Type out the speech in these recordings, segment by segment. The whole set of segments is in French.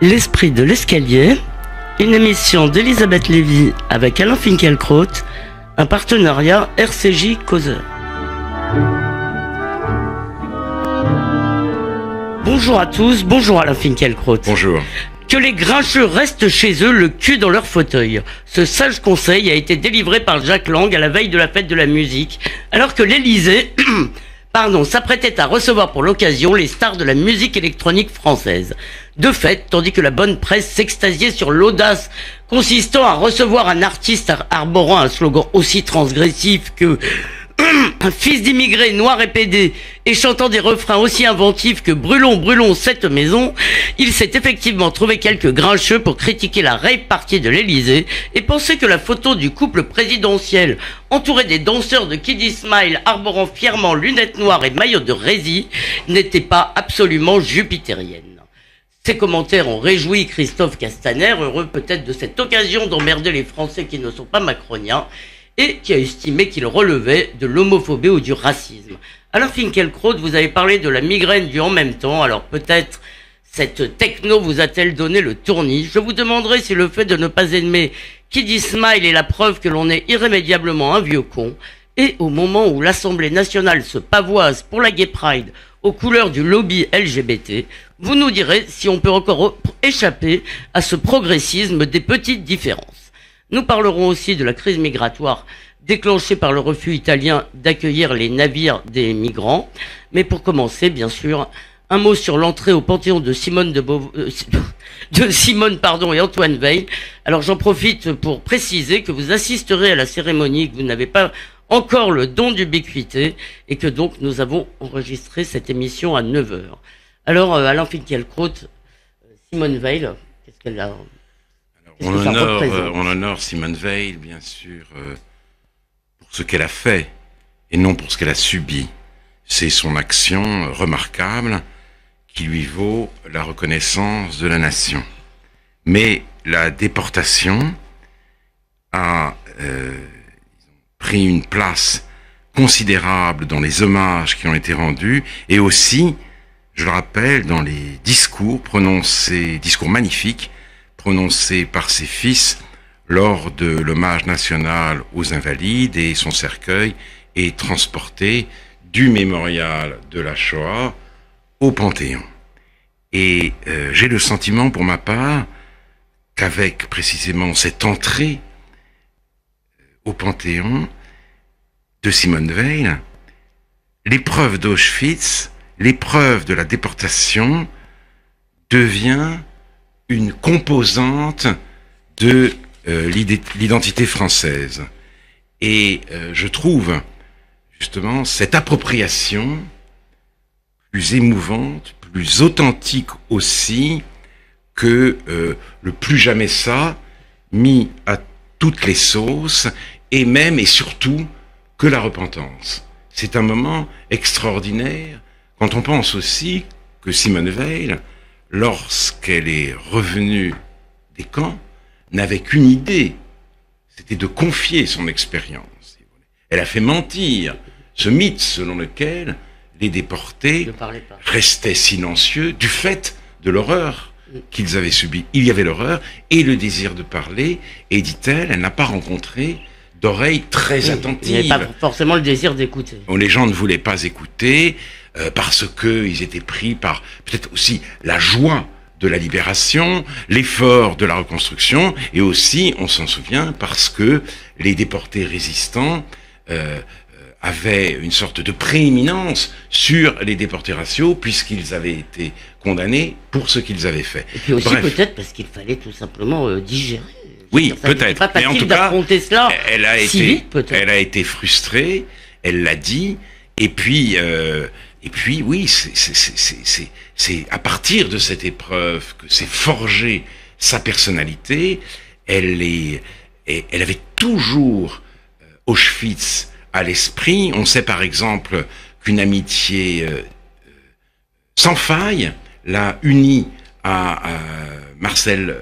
L'esprit de l'escalier, une émission d'Elisabeth Lévy avec Alain Finkielkraut, un partenariat RCJ Causeur. Bonjour à tous, bonjour Alain Finkielkraut. Bonjour. Que les grincheux restent chez eux, le cul dans leur fauteuil. Ce sage conseil a été délivré par Jack Lang à la veille de la fête de la musique, alors que l'Élysée s'apprêtait à recevoir pour l'occasion les stars de la musique électronique française. De fait, tandis que la bonne presse s'extasiait sur l'audace consistant à recevoir un artiste arborant un slogan aussi transgressif que un fils d'immigré noir et pédé et chantant des refrains aussi inventifs que brûlons, brûlons cette maison, il s'est effectivement trouvé quelques grincheux pour critiquer la rave party de l'Élysée et penser que la photo du couple présidentiel entouré des danseurs de Kiddy Smile arborant fièrement lunettes noires et maillot de résille n'était pas absolument jupitérienne. Ces commentaires ont réjoui Christophe Castaner, heureux peut-être de cette occasion d'emmerder les Français qui ne sont pas macroniens, et qui a estimé qu'il relevait de l'homophobie ou du racisme. Alain Finkielkraut, vous avez parlé de la migraine du en même temps, alors peut-être cette techno vous a-t-elle donné le tournis. Je vous demanderai si le fait de ne pas aimer Kiddy Smile est la preuve que l'on est irrémédiablement un vieux con, et au moment où l'Assemblée nationale se pavoise pour la Gay Pride aux couleurs du lobby LGBT, vous nous direz si on peut encore échapper à ce progressisme des petites différences. Nous parlerons aussi de la crise migratoire déclenchée par le refus italien d'accueillir les navires des migrants. Mais pour commencer, bien sûr, un mot sur l'entrée au Panthéon de Simone et Antoine Veil. Alors j'en profite pour préciser que vous assisterez à la cérémonie, que vous n'avez pas encore le don d'ubiquité et que donc nous avons enregistré cette émission à 9h. Alors Alain Finkielkraut, Simone Veil, qu'est-ce qu'elle a? On honore Simone Veil, bien sûr, pour ce qu'elle a fait, et non pour ce qu'elle a subi. C'est son action remarquable qui lui vaut la reconnaissance de la nation. Mais la déportation a pris une place considérable dans les hommages qui ont été rendus, et aussi, je le rappelle, dans les discours prononcés, discours magnifiques, prononcé par ses fils lors de l'hommage national aux Invalides, et son cercueil est transporté du mémorial de la Shoah au Panthéon. Et j'ai le sentiment pour ma part qu'avec précisément cette entrée au Panthéon de Simone Veil, l'épreuve d'Auschwitz, l'épreuve de la déportation devient une composante de l'identité française. Et je trouve justement cette appropriation plus émouvante, plus authentique aussi que le plus jamais ça, mis à toutes les sauces, et même et surtout que la repentance. C'est un moment extraordinaire quand on pense aussi que Simone Veil, lorsqu'elle est revenue des camps, n'avait qu'une idée, c'était de confier son expérience. Elle a fait mentir ce mythe selon lequel les déportés restaient silencieux du fait de l'horreur qu'ils avaient subie. Il y avait l'horreur et le désir de parler, et dit-elle, elle n'a pas rencontré d'oreilles très attentives. Il n'y avait pas forcément le désir d'écouter. Les gens ne voulaient pas écouter, parce que ils étaient pris par peut-être aussi la joie de la libération, l'effort de la reconstruction, et aussi, on s'en souvient, parce que les déportés résistants avaient une sorte de prééminence sur les déportés raciaux, puisqu'ils avaient été condamnés pour ce qu'ils avaient fait. Et puis aussi peut-être parce qu'il fallait tout simplement digérer. Oui, peut-être. Mais en tout cas, cela elle a été frustrée, elle l'a dit, et puis oui, c'est à partir de cette épreuve que s'est forgée sa personnalité. Elle avait toujours Auschwitz à l'esprit. On sait par exemple qu'une amitié sans faille l'a unie à Marceline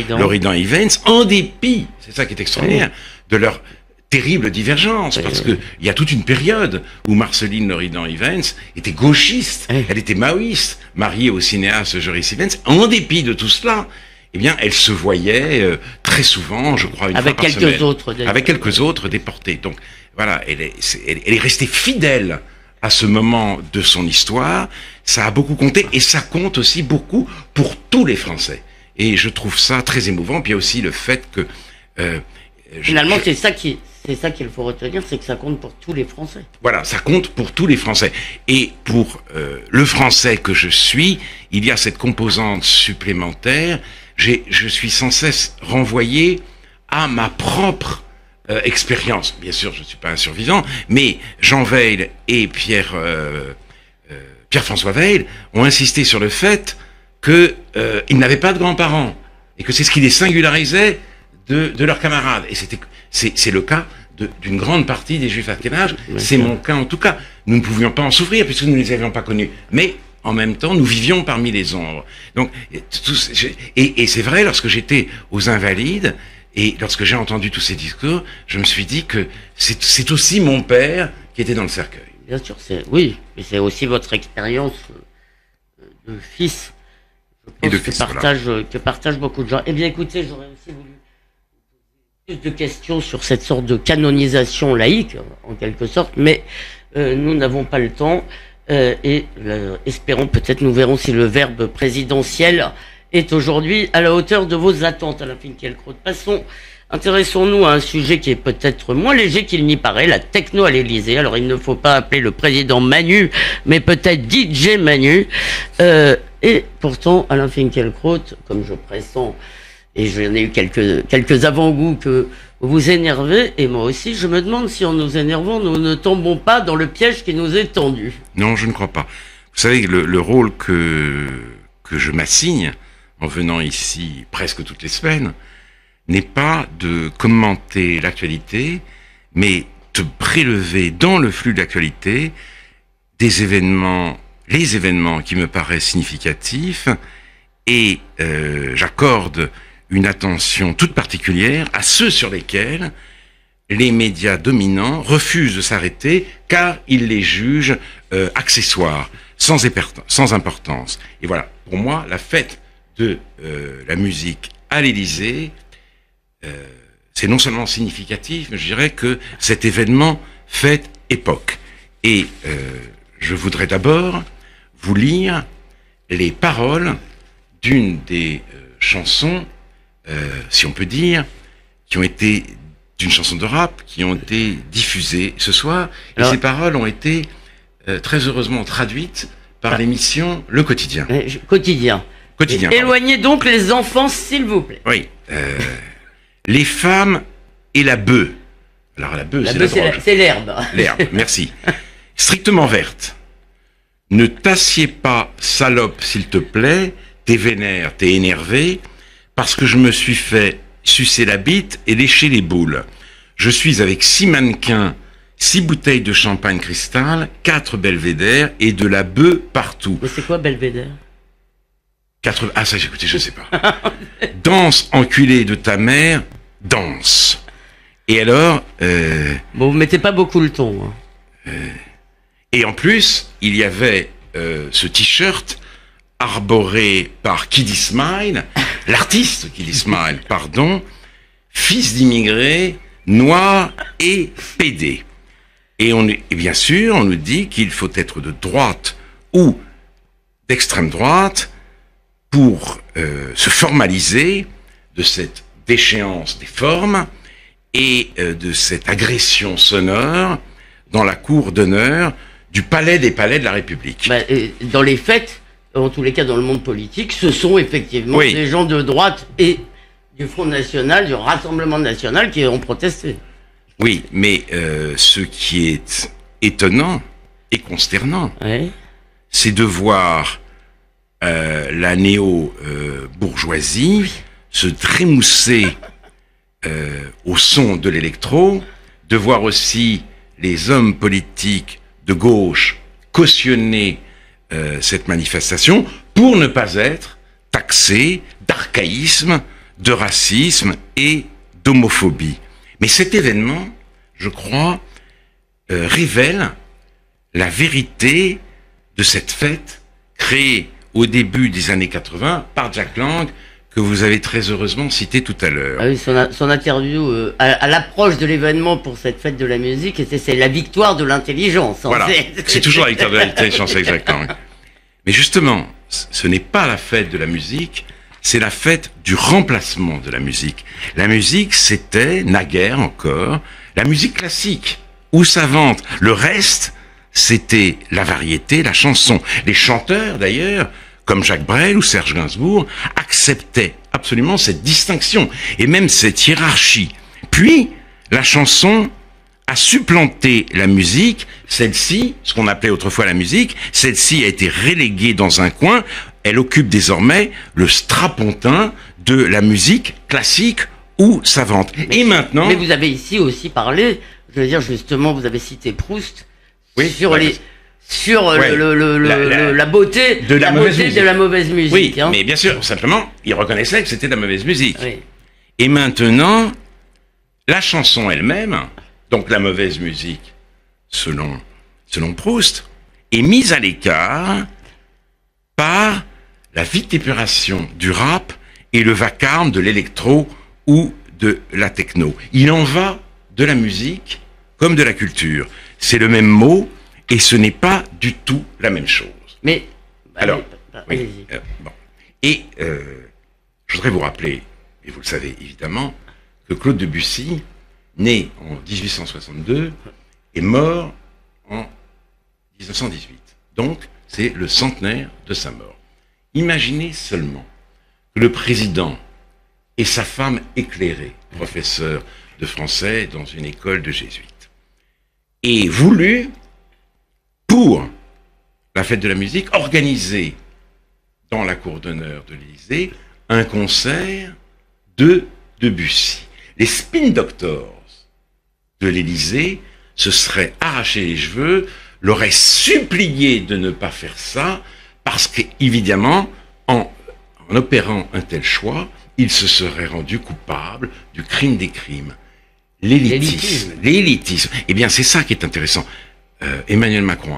Loridan Ivens, en dépit, c'est ça qui est extraordinaire, de leur terrible divergence, parce que il y a toute une période où Marceline Loridan-Ivens était gauchiste, elle était maoïste, mariée au cinéaste Joris Ivens. En dépit de tout cela, eh bien, elle se voyait très souvent, je crois, une fois par semaine, avec quelques autres déportés. Donc voilà, elle est restée fidèle à ce moment de son histoire. Ça a beaucoup compté, et ça compte aussi beaucoup pour tous les Français. Et je trouve ça très émouvant. Puis il y a aussi le fait que finalement, c'est ça qu'il faut retenir, c'est que ça compte pour tous les Français. Voilà, ça compte pour tous les Français. Et pour le Français que je suis, il y a cette composante supplémentaire. Je suis sans cesse renvoyé à ma propre expérience. Bien sûr, je ne suis pas un survivant, mais Jean Weil et Pierre-François Weil ont insisté sur le fait qu'ils n'avaient pas de grands-parents et que c'est ce qui les singularisait de leurs camarades. Et c'est le cas d'une grande partie des Juifs ashkénazes. C'est mon cas en tout cas. Nous ne pouvions pas en souffrir puisque nous ne les avions pas connus. Mais en même temps, nous vivions parmi les ombres. Donc, et c'est vrai, lorsque j'étais aux Invalides et lorsque j'ai entendu tous ces discours, je me suis dit que c'est aussi mon père qui était dans le cercueil. Bien sûr, oui, mais c'est aussi votre expérience de fils. Je pense que partagent beaucoup de gens. Eh bien, écoutez, j'aurais aussi voulu plus de questions sur cette sorte de canonisation laïque, en quelque sorte, mais nous n'avons pas le temps. Espérons, peut-être nous verrons si le verbe présidentiel est aujourd'hui à la hauteur de vos attentes, Alain Finkielkraut. Intéressons-nous à un sujet qui est peut-être moins léger qu'il n'y paraît, la techno à l'Élysée. Alors il ne faut pas appeler le président Manu, mais peut-être DJ Manu. Et pourtant, Alain Finkielkraut, comme je pressens, et j'en ai eu quelques avant-goûts que vous énervez, et moi aussi, je me demande si en nous énervant, nous ne tombons pas dans le piège qui nous est tendu. Non, je ne crois pas. Vous savez, le rôle que je m'assigne en venant ici presque toutes les semaines n'est pas de commenter l'actualité, mais de prélever dans le flux de l'actualité les événements qui me paraissent significatifs, et j'accorde une attention toute particulière à ceux sur lesquels les médias dominants refusent de s'arrêter car ils les jugent accessoires, sans importance. Et voilà, pour moi, la fête de la musique à l'Élysée, c'est non seulement significatif, mais je dirais que cet événement fait époque. Et je voudrais d'abord vous lire les paroles d'une des chansons, si on peut dire, qui ont été d'une chanson de rap, qui ont été diffusées ce soir. Et ces paroles ont été très heureusement traduites par l'émission Le Quotidien. Quotidien. Éloignez donc les enfants, s'il vous plaît. Oui. Les femmes et la bœuf. Alors la bœuf, c'est l'herbe. L'herbe, merci. Strictement verte. Ne t'assieds pas, salope, s'il te plaît. T'es vénère, t'es énervé, parce que je me suis fait sucer la bite et lécher les boules. Je suis avec 6 mannequins, 6 bouteilles de champagne cristal, 4 belvédères et de la bœuf partout. Mais c'est quoi belvédère? Ah ça, écoutez, je sais pas. Danse, enculé de ta mère, danse. Et alors... Bon, vous mettez pas beaucoup le ton. Hein. Et en plus, il y avait ce t-shirt arboré par Kid Smile, l'artiste Kid Smile, pardon, fils d'immigrés, noir et pédé. Et bien sûr, on nous dit qu'il faut être de droite ou d'extrême droite pour se formaliser de cette déchéance des formes et de cette agression sonore dans la cour d'honneur du palais des palais de la République. Dans les faits, en tous les cas dans le monde politique, ce sont effectivement des gens de droite et du Front National, du Rassemblement National qui ont protesté. Oui, mais ce qui est étonnant et consternant, c'est de voir la néo-bourgeoisie se trémousser au son de l'électro, de voir aussi les hommes politiques de gauche cautionner cette manifestation pour ne pas être taxés d'archaïsme, de racisme et d'homophobie. Mais cet événement je crois, révèle la vérité de cette fête créée au début des années 80 par Jack Lang, que vous avez très heureusement cité tout à l'heure. Ah oui, son interview à l'approche de l'événement pour cette fête de la musique, et c'est la victoire de l'intelligence. Voilà, c'est toujours la victoire de l'intelligence avec Jack Lang. Mais justement, ce n'est pas la fête de la musique, c'est la fête du remplacement de la musique. La musique, c'était, naguère encore, la musique classique ou savante. Le reste, c'était la variété, la chanson. Les chanteurs, d'ailleurs, comme Jacques Brel ou Serge Gainsbourg, acceptaient absolument cette distinction et même cette hiérarchie. Puis, la chanson a supplanté la musique. Celle-ci, ce qu'on appelait autrefois la musique, celle-ci a été reléguée dans un coin. Elle occupe désormais le strapontin de la musique classique ou savante. Et maintenant... Mais vous avez ici aussi parlé, je veux dire justement, vous avez cité Proust, oui, sur les... Sur la beauté de la mauvaise musique. Oui, hein. Mais bien sûr, simplement, il reconnaissait que c'était de la mauvaise musique. Oui. Et maintenant, la chanson elle-même, donc la mauvaise musique, selon Proust, est mise à l'écart par la vituperation du rap et le vacarme de l'électro ou de la techno. Il en va de la musique comme de la culture. C'est le même mot, et ce n'est pas du tout la même chose. Mais, alors, oui, bon. Et je voudrais vous rappeler, et vous le savez évidemment, que Claude Debussy, né en 1862, est mort en 1918. Donc, c'est le centenaire de sa mort. Imaginez seulement que le président et sa femme éclairée, professeur de français dans une école de jésuites, aient voulu, pour la fête de la musique, organiser dans la cour d'honneur de l'Élysée un concert de Debussy. Les Spin Doctors de l'Élysée se seraient arraché les cheveux, l'auraient supplié de ne pas faire ça, parce qu'évidemment, en opérant un tel choix, ils se seraient rendus coupables du crime des crimes. L'élitisme. Eh bien, c'est ça qui est intéressant. Emmanuel Macron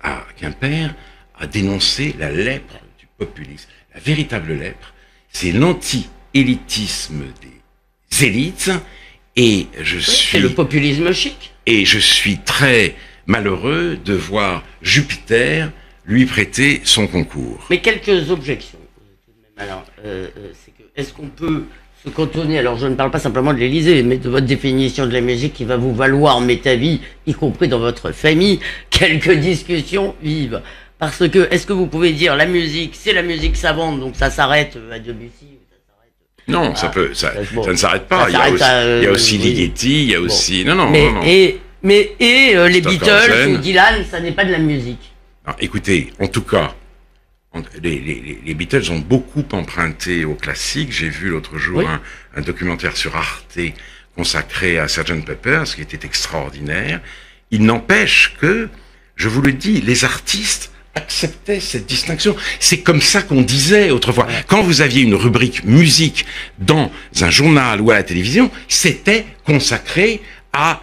à Quimper a dénoncé la lèpre du populisme. La véritable lèpre, c'est l'anti-élitisme des élites, et c'est le populisme chic. Et je suis très malheureux de voir Jupiter lui prêter son concours. Mais quelques objections. Alors, c'est que est-ce qu'on peut se cantonner, alors je ne parle pas simplement de l'Élysée, mais de votre définition de la musique qui va vous valoir, m'est avis, y compris dans votre famille, quelques discussions vives. Parce que, est-ce que vous pouvez dire, la musique, c'est la musique savante, donc ça s'arrête à Debussy, ça s'arrête... Non, ça ne s'arrête pas. Il y a aussi Ligeti, il y a aussi... Non. Et les Beatles ou Dylan, ça n'est pas de la musique. Alors, écoutez, en tout cas, les Beatles ont beaucoup emprunté au classique. J'ai vu l'autre jour un documentaire sur Arte consacré à Sgt. Pepper, ce qui était extraordinaire. Il n'empêche que, je vous le dis, les artistes acceptaient cette distinction. C'est comme ça qu'on disait autrefois. Quand vous aviez une rubrique musique dans un journal ou à la télévision, c'était consacré à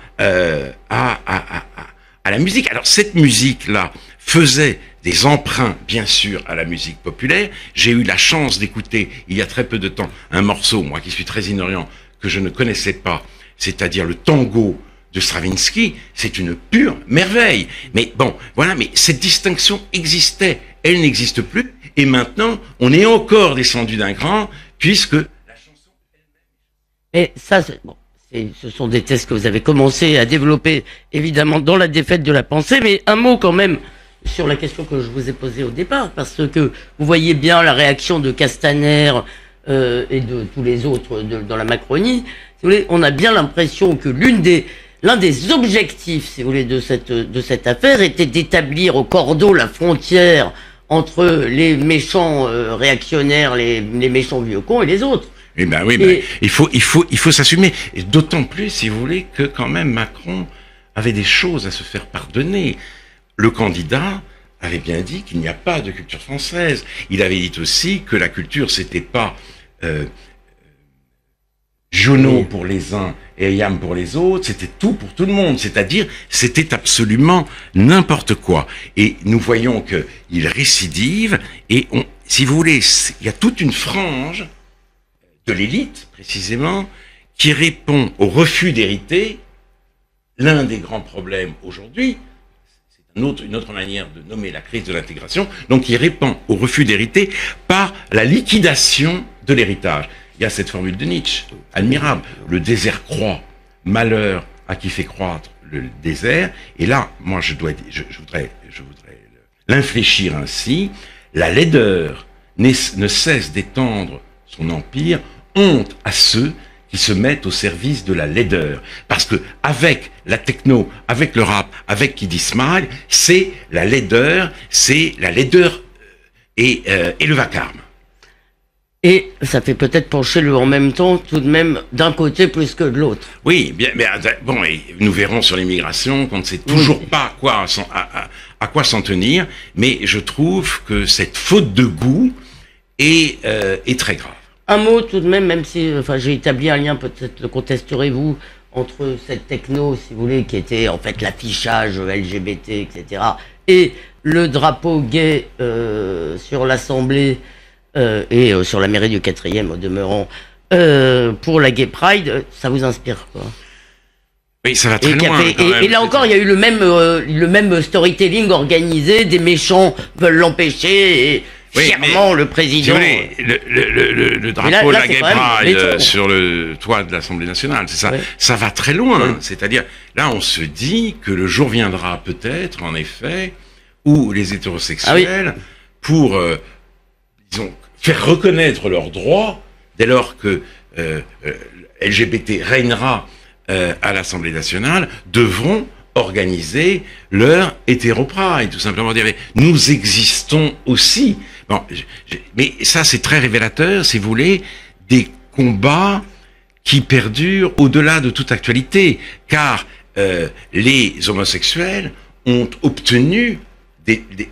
la musique. Alors cette musique-là faisait des emprunts, bien sûr, à la musique populaire. J'ai eu la chance d'écouter, il y a très peu de temps, un morceau, moi qui suis très ignorant, que je ne connaissais pas, c'est-à-dire le tango de Stravinsky. C'est une pure merveille. Mais bon, voilà, mais cette distinction existait, elle n'existe plus, et maintenant, on est encore descendu d'un cran, puisque la chanson elle-même... Et ça, ce sont des tests que vous avez commencé à développer, évidemment, dans la défaite de la pensée, mais un mot quand même sur la question que je vous ai posée au départ, parce que vous voyez bien la réaction de Castaner et de tous les autres dans la Macronie. Si vous voulez, on a bien l'impression que l'un des objectifs, si vous voulez, de cette affaire était d'établir au cordeau la frontière entre les méchants réactionnaires, les méchants vieux cons et les autres. Eh ben oui, ben, il faut s'assumer. Et d'autant plus, si vous voulez, que quand même Macron avait des choses à se faire pardonner. Le candidat avait bien dit qu'il n'y a pas de culture française. Il avait dit aussi que la culture, c'était pas Giono pour les uns et Ayam pour les autres, c'était tout pour tout le monde, c'est-à-dire c'était absolument n'importe quoi. Et nous voyons qu'il récidive, et si vous voulez, il y a toute une frange de l'élite, précisément, qui répond au refus d'hériter. L'un des grands problèmes aujourd'hui, c'est une autre manière de nommer la crise de l'intégration, donc qui répond au refus d'hériter par la liquidation de l'héritage. Il y a cette formule de Nietzsche, admirable. Le désert croît, malheur à qui fait croître le désert. Et là, moi, je voudrais l'infléchir ainsi. La laideur ne cesse d'étendre son empire, honte à ceux qui se mettent au service de la laideur. Parce que avec la techno, avec le rap, avec Kid Smile, c'est la laideur et le vacarme. Et ça fait peut-être pencher le en même temps, tout de même, d'un côté plus que de l'autre. Oui, bien, mais bon, et nous verrons sur l'immigration qu'on ne sait toujours pas à quoi s'en tenir, mais je trouve que cette faute de goût est très grave. Un mot tout de même si j'ai établi un lien, peut-être le contesterez-vous, entre cette techno, si vous voulez, qui était en fait l'affichage LGBT, etc., et le drapeau gay sur l'Assemblée, et sur la mairie du 4e au demeurant, pour la Gay Pride, ça vous inspire quoi? Oui, ça va très loin. Et là encore, il y a eu le même storytelling organisé, des méchants veulent l'empêcher, et fièrement le président... Le drapeau de la Gay Pride sur le toit de l'Assemblée nationale, c'est ça. Oui. Ça va très loin, oui. C'est-à-dire, là on se dit que le jour viendra peut-être, en effet, où les hétérosexuels, pour... disons, faire reconnaître leurs droits dès lors que LGBT régnera à l'Assemblée nationale, devront organiser leur hétéropride, tout simplement dire nous existons aussi. Bon, mais ça c'est très révélateur, si vous voulez, des combats qui perdurent au-delà de toute actualité, car les homosexuels ont obtenu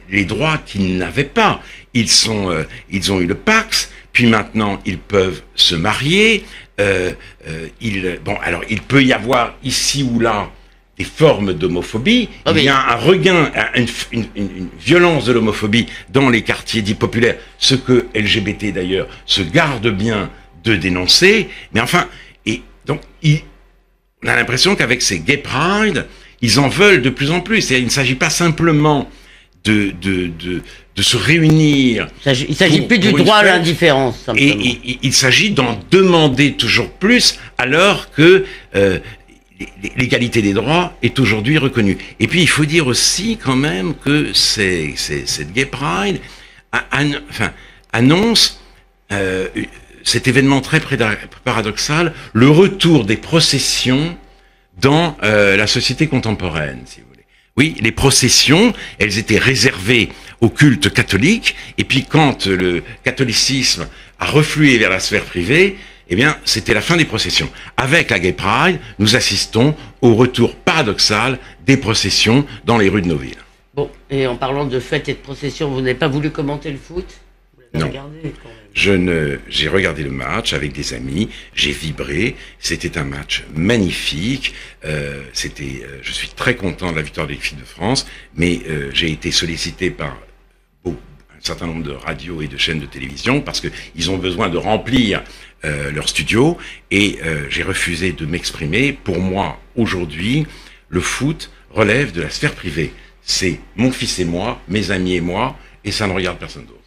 les droits qu'ils n'avaient pas. Ils ont eu le Pax, puis maintenant ils peuvent se marier. Alors il peut y avoir ici ou là des formes d'homophobie. Il y a un regain, une violence de l'homophobie dans les quartiers dits populaires, ce que LGBT d'ailleurs se garde bien de dénoncer. Mais enfin, et donc on a l'impression qu'avec ces Gay Pride, ils en veulent de plus en plus. Et il ne s'agit pas simplement de se réunir. Il ne s'agit plus du droit à l'indifférence. Et il s'agit d'en demander toujours plus, alors que l'égalité des droits est aujourd'hui reconnue. Et puis il faut dire aussi quand même que cette Gay Pride annonce cet événement très paradoxal, le retour des processions dans la société contemporaine, si vous voulez. Oui, les processions, elles étaient réservées au culte catholique, et puis quand le catholicisme a reflué vers la sphère privée, eh bien, c'était la fin des processions. Avec la Gay Pride, nous assistons au retour paradoxal des processions dans les rues de nos villes. Bon, et en parlant de fêtes et de processions, vous n'avez pas voulu commenter le foot? Non. J'ai regardé le match avec des amis, j'ai vibré, c'était un match magnifique, je suis très content de la victoire de l'équipe de France, mais j'ai été sollicité par un certain nombre de radios et de chaînes de télévision parce qu'ils ont besoin de remplir leur studio, et j'ai refusé de m'exprimer. Pour moi, aujourd'hui, le foot relève de la sphère privée. C'est mon fils et moi, mes amis et moi, et ça ne regarde personne d'autre.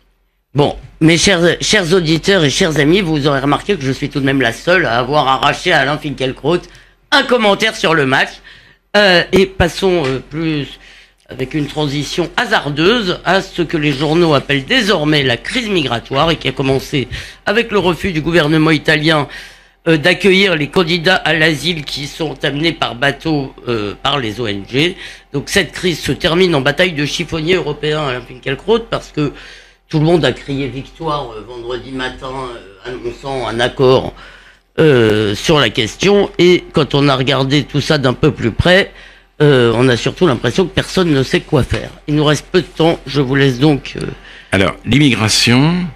Bon, mes chers auditeurs et chers amis, vous aurez remarqué que je suis tout de même la seule à avoir arraché à Alain Finkielkraut un commentaire sur le match. Et passons plus avec une transition hasardeuse à ce que les journaux appellent désormais la crise migratoire, et qui a commencé avec le refus du gouvernement italien d'accueillir les candidats à l'asile qui sont amenés par bateau par les ONG. Donc cette crise se termine en bataille de chiffonnier européen, Alain Finkielkraut, parce que tout le monde a crié victoire vendredi matin, annonçant un accord sur la question. Et quand on a regardé tout ça d'un peu plus près, on a surtout l'impression que personne ne sait quoi faire. Il nous reste peu de temps, je vous laisse donc... Alors, l'immigration,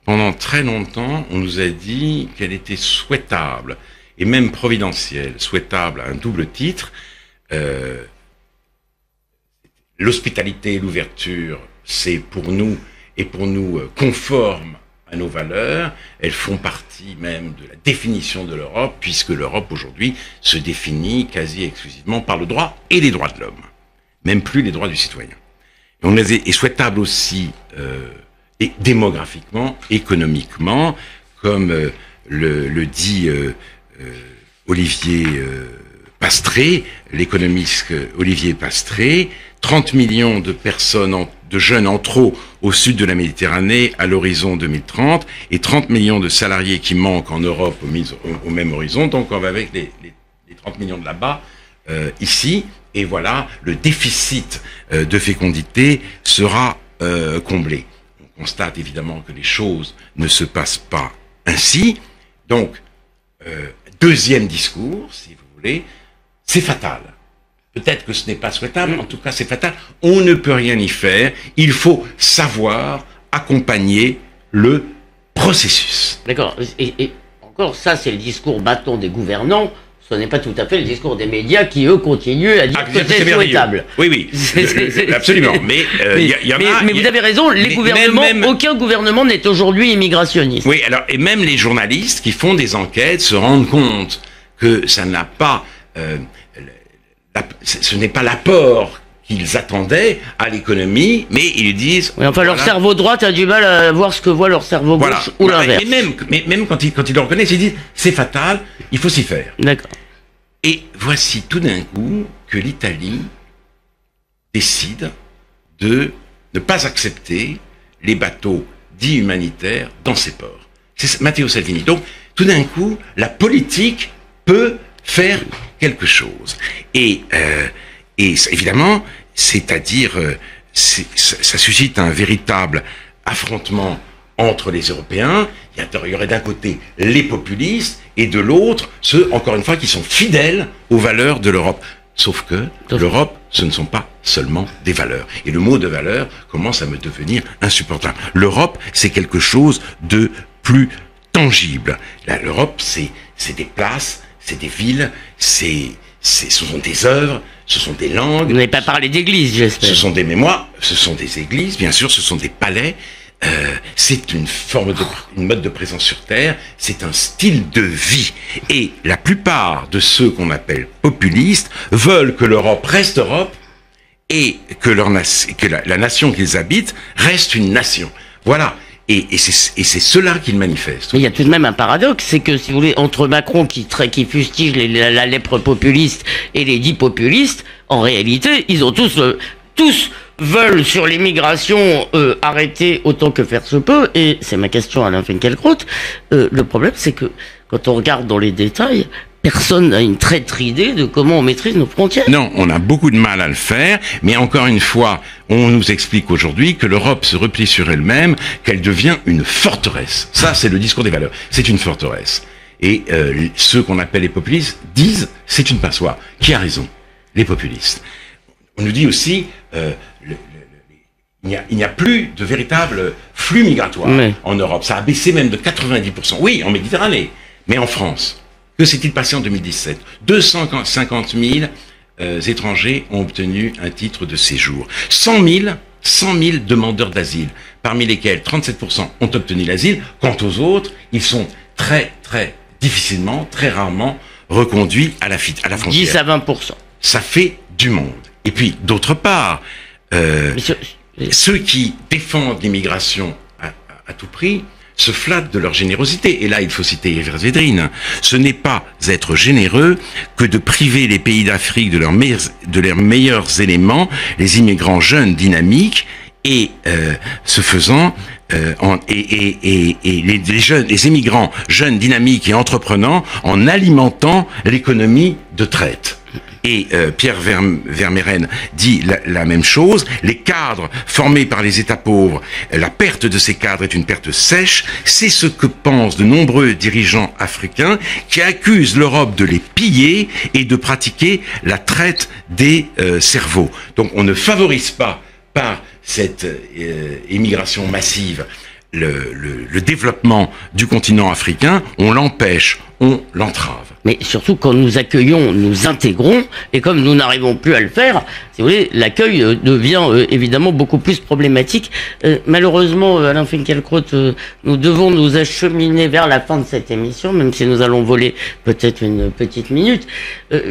pendant très longtemps, on nous a dit qu'elle était souhaitable. et même providentielle, souhaitable à un double titre. L'hospitalité et l'ouverture, c'est pour nous conforme à nos valeurs. Elles font partie même de la définition de l'Europe, puisque l'Europe aujourd'hui se définit quasi exclusivement par le droit et les droits de l'homme, même plus les droits du citoyen. Et on est souhaitable aussi et démographiquement, économiquement, comme le dit Olivier Pastré, l'économiste Olivier Pastré. 30 millions de personnes, de jeunes en trop au sud de la Méditerranée à l'horizon 2030 et 30 millions de salariés qui manquent en Europe au même horizon. Donc on va avec les 30 millions de là-bas ici, et voilà, le déficit de fécondité sera comblé. On constate évidemment que les choses ne se passent pas ainsi. Donc, deuxième discours, si vous voulez, c'est fatal. Peut-être que ce n'est pas souhaitable, en tout cas c'est fatal. On ne peut rien y faire. Il faut savoir accompagner le processus. D'accord. Et encore, ça c'est le discours bâton des gouvernants. Ce n'est pas tout à fait le discours des médias qui, eux, continuent à dire que c'est souhaitable. Oui, absolument. Mais vous avez raison, les gouvernements, aucun gouvernement n'est aujourd'hui immigrationniste. Oui, alors, et même les journalistes qui font des enquêtes se rendent compte que ça n'a pas... ce n'est pas l'apport qu'ils attendaient à l'économie, mais ils disent... Oui, enfin, leur cerveau droit a du mal à voir ce que voit leur cerveau gauche ou l'inverse. Mais même quand ils le reconnaissent, ils disent c'est fatal, il faut s'y faire. D'accord. Et voici tout d'un coup que l'Italie décide de ne pas accepter les bateaux dits humanitaires dans ses ports. C'est Matteo Salvini. Donc, tout d'un coup, la politique peut faire quelque chose. Et évidemment, c'est-à-dire, ça suscite un véritable affrontement entre les Européens. Il y aurait d'un côté les populistes et de l'autre ceux, encore une fois, qui sont fidèles aux valeurs de l'Europe. Sauf que l'Europe, ce ne sont pas seulement des valeurs. Et le mot de valeur commence à me devenir insupportable. L'Europe, c'est quelque chose de plus tangible. L'Europe, c'est des places, c'est des villes, ce sont des œuvres, ce sont des langues. Vous n'avez pas parlé d'églises, j'espère. Ce sont des mémoires, ce sont des églises, bien sûr, ce sont des palais. C'est une mode de présence sur Terre, c'est un style de vie. Et la plupart de ceux qu'on appelle populistes veulent que l'Europe reste Europe et que la nation qu'ils habitent reste une nation. Voilà. Et c'est cela qu'ils manifestent. Mais il y a tout de même un paradoxe, c'est que, si vous voulez, entre Macron qui fustige la lèpre populiste et les dits populistes, en réalité, ils ont tous veulent sur l'immigration arrêter autant que faire se peut, et c'est ma question à Alain Finkielkraut. Le problème, c'est que quand on regarde dans les détails, personne n'a une traître idée de comment on maîtrise nos frontières. Non, on a beaucoup de mal à le faire, mais encore une fois, on nous explique aujourd'hui que l'Europe se replie sur elle-même, qu'elle devient une forteresse. Ça, c'est le discours des valeurs. C'est une forteresse. Et ceux qu'on appelle les populistes disent c'est une passoire. Qui a raison? Les populistes. On nous dit aussi il n'y a plus de véritable flux migratoire en Europe. Ça a baissé même de 90%. Oui, en Méditerranée, mais en France. Que s'est-il passé en 2017? 250 000 étrangers ont obtenu un titre de séjour. 100 000 demandeurs d'asile, parmi lesquels 37% ont obtenu l'asile. Quant aux autres, ils sont très, très difficilement, très rarement reconduits à la frontière. 10 à 20%. Ça fait du monde. Et puis, d'autre part, ceux qui défendent l'immigration à tout prix se flattent de leur générosité. Et là, il faut citer Evers Védrine. Ce n'est pas être généreux que de priver les pays d'Afrique de leurs meilleurs éléments, les immigrants jeunes, dynamiques, et ce faisant, les immigrants jeunes, dynamiques et entreprenants, en alimentant l'économie de traite. Et Pierre Vermeren dit la même chose. Les cadres formés par les États pauvres, la perte de ces cadres est une perte sèche. C'est ce que pensent de nombreux dirigeants africains qui accusent l'Europe de les piller et de pratiquer la traite des cerveaux. Donc on ne favorise pas par cette immigration massive le développement du continent africain, on l'empêche on l'entrave. Mais surtout quand nous accueillons, nous intégrons, et comme nous n'arrivons plus à le faire, si vous voulez, l'accueil devient évidemment beaucoup plus problématique. Malheureusement, Alain Finkielkraut, nous devons nous acheminer vers la fin de cette émission, même si nous allons voler peut-être une petite minute.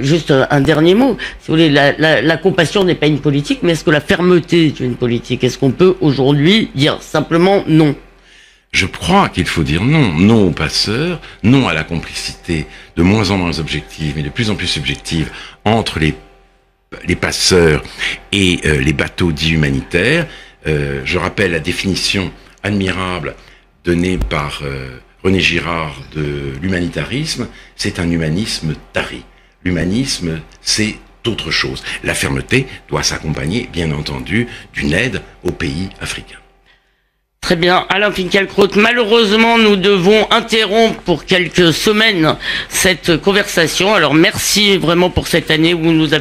Juste un dernier mot. Si vous voulez, la compassion n'est pas une politique, mais est-ce que la fermeté est une politique? Est-ce qu'on peut aujourd'hui dire simplement non? Je crois qu'il faut dire non. Non aux passeurs, non à la complicité de moins en moins objective, mais de plus en plus subjective entre les passeurs et les bateaux dits humanitaires. Je rappelle la définition admirable donnée par René Girard de l'humanitarisme. C'est un humanisme tari. L'humanisme, c'est autre chose. La fermeté doit s'accompagner, bien entendu, d'une aide aux pays africains. Très bien, Alain Finkielkraut, malheureusement nous devons interrompre pour quelques semaines cette conversation. Alors merci vraiment pour cette année où vous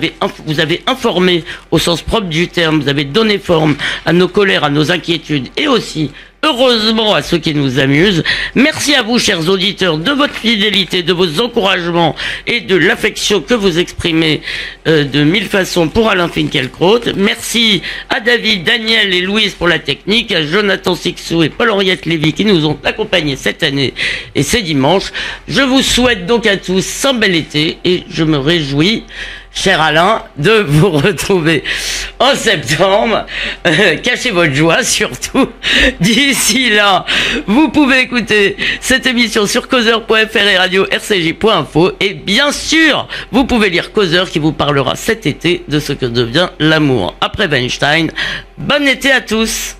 avez informé au sens propre du terme, vous avez donné forme à nos colères, à nos inquiétudes et aussi heureusement à ceux qui nous amusent. Merci à vous, chers auditeurs, de votre fidélité, de vos encouragements et de l'affection que vous exprimez de mille façons pour Alain Finkielkraut. Merci à David, Daniel et Louise pour la technique, à Jonathan Sixou et Paul-Henriette Lévy qui nous ont accompagnés cette année et ces dimanches. Je vous souhaite donc à tous un bel été et je me réjouis, cher Alain, de vous retrouver en septembre. Cachez votre joie surtout. D'ici là, vous pouvez écouter cette émission sur causeur.fr et radio rcj.info. Et bien sûr, vous pouvez lire Causeur qui vous parlera cet été de ce que devient l'amour après Weinstein. Bon été à tous.